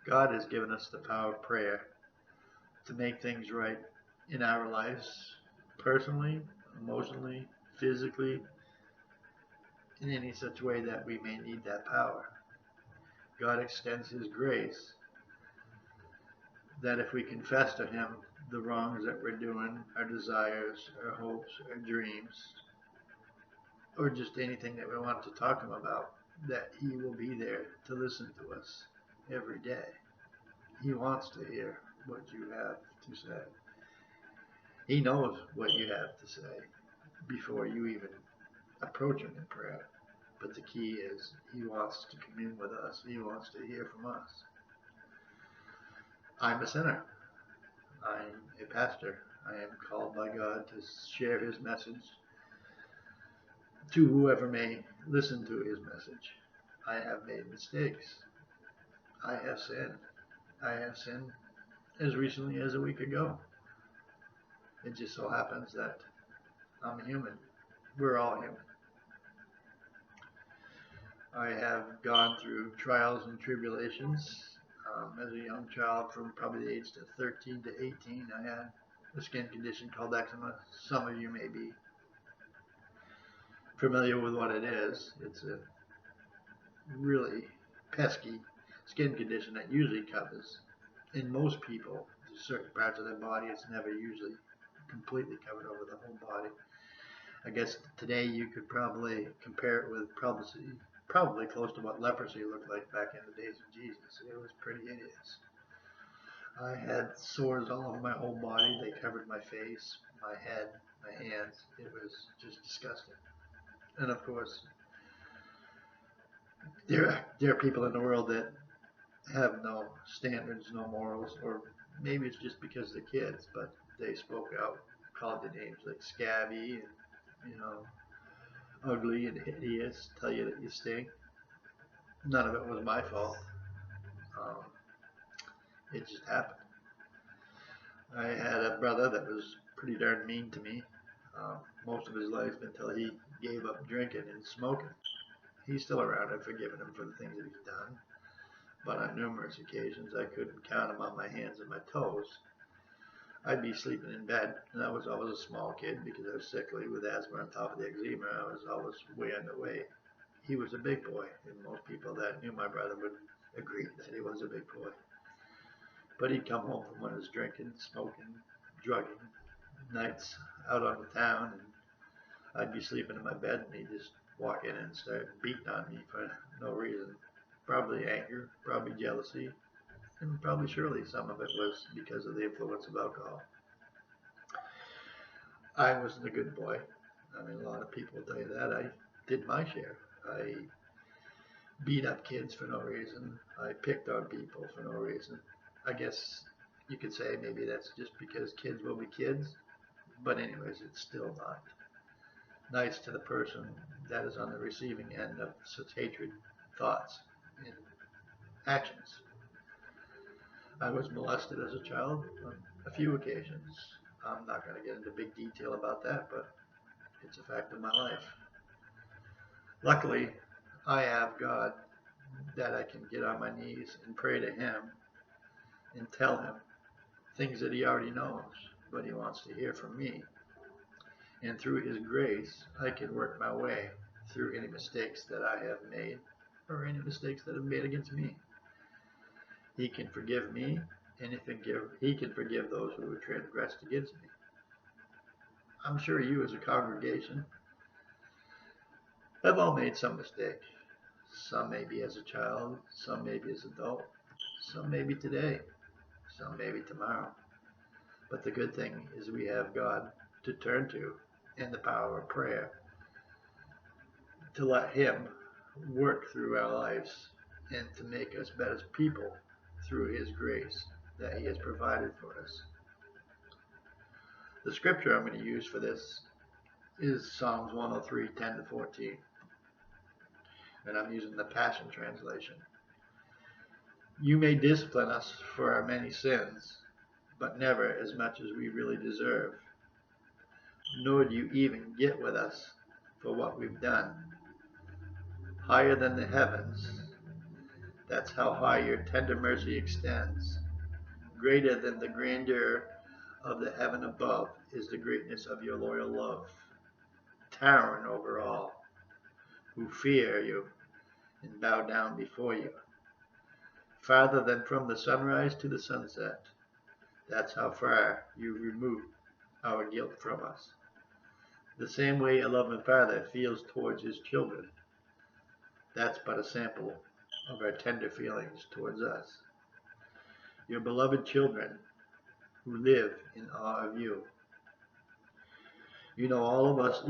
God has given us the power of prayer to make things right in our lives, personally, emotionally, physically, in any such way that we may need that power. God extends His grace that if we confess to Him the wrongs that we're doing, our desires, our hopes, our dreams, or just anything that we want to talk to Him about, that He will be there to listen to us every day. He wants to hear what you have to say. He knows what you have to say before you even approach Him in prayer. But the key is He wants to commune with us. He wants to hear from us. I'm a sinner. I'm a pastor. I am called by God to share His message to whoever may listen to His message. I have made mistakes. I have sinned. I have sinned as recently as a week ago. It just so happens that I'm human. We're all human. I have gone through trials and tribulations. As a young child, from probably the age of 13 to 18, I had a skin condition called eczema. Some of you may be familiar with what it is. It's a really pesky skin condition that usually covers, in most people, certain parts of their body. It's never usually completely covered over the whole body. I guess today you could probably compare it with probably close to what leprosy looked like back in the days of Jesus. It was pretty hideous. I had sores all over my whole body. They covered my face, my head, my hands. It was just disgusting. And of course, there are people in the world that have no standards, no morals, or maybe it's just because they're kids, but they spoke out, called the names like scabby and, ugly and hideous, tell you that you stink. None of it was my fault. It just happened. I had a brother that was pretty darn mean to me most of his life until he gave up drinking and smoking. He's still around. I've forgiven him for the things that he's done. But on numerous occasions, I couldn't count them on my hands and my toes. I'd be sleeping in bed, and I was always a small kid because I was sickly with asthma on top of the eczema. I was always way underweight. He was a big boy, and most people that knew my brother would agree that he was a big boy. But he'd come home from when he was drinking, smoking, drugging, nights out on the town, and I'd be sleeping in my bed, and he'd just walk in and start beating on me for no reason. Probably anger, probably jealousy, and probably surely some of it was because of the influence of alcohol. I wasn't a good boy. I mean, a lot of people tell you that. I did my share. I beat up kids for no reason. I picked on people for no reason. I guess you could say maybe that's just because kids will be kids. But anyways, it's still not nice to the person that is on the receiving end of such hatred, thoughts, and actions. I was molested as a child on a few occasions. I'm not going to get into big detail about that, but it's a fact of my life. Luckily, I have God that I can get on my knees and pray to Him and tell Him things that He already knows, but He wants to hear from me. And through His grace, I can work my way through any mistakes that I have made or any mistakes that have been made against me. He can forgive me, and He can forgive those who have transgressed against me. I'm sure you as a congregation have all made some mistake. Some maybe as a child, some maybe as an adult, some maybe today, some maybe tomorrow. But the good thing is we have God to turn to and the power of prayer to let Him work through our lives and to make us better people through His grace that He has provided for us. The scripture I'm going to use for this is Psalms 103, 10 to 14. And I'm using the Passion Translation. You may discipline us for our many sins, but never as much as we really deserve. Nor do you even get with us for what we've done. Higher than the heavens That's how high your tender mercy extends. Greater than the grandeur of the heaven above is the greatness of your loyal love, towering over all who fear you and bow down before you. Farther than from the sunrise to the sunset, that's how far you've removed our guilt from us. The same way a loving father feels towards his children, that's but a sample of our tender feelings towards us. Your beloved children who live in awe of you. You know all of us,